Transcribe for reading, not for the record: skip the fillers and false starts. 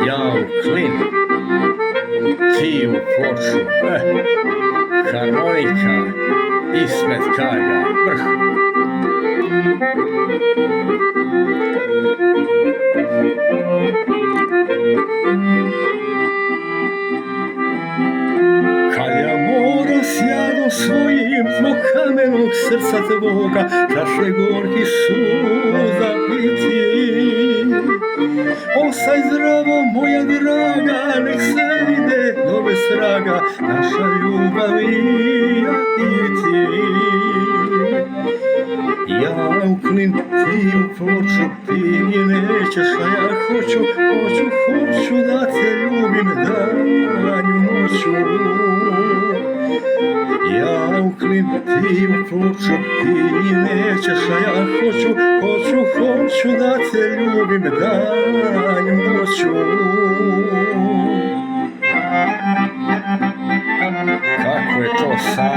Ja u klin, ti u ploču, harmonika ispred kaga, vrh. Kad ja moram sjadu svojim zbog kamenog srca tvoga, čaše gorki suza piti. Ostaj zdravo, moja draga, nek se vide do bez traga naša ljubav i ja i ti. Ja u klin, ti u ploču, ti nećeš, a ja hoću da te ljubim danju noću. Ja u klin, ti u ploču, ti nećeš, a ja hoću da te ljubim danju noću. Kako je to sad?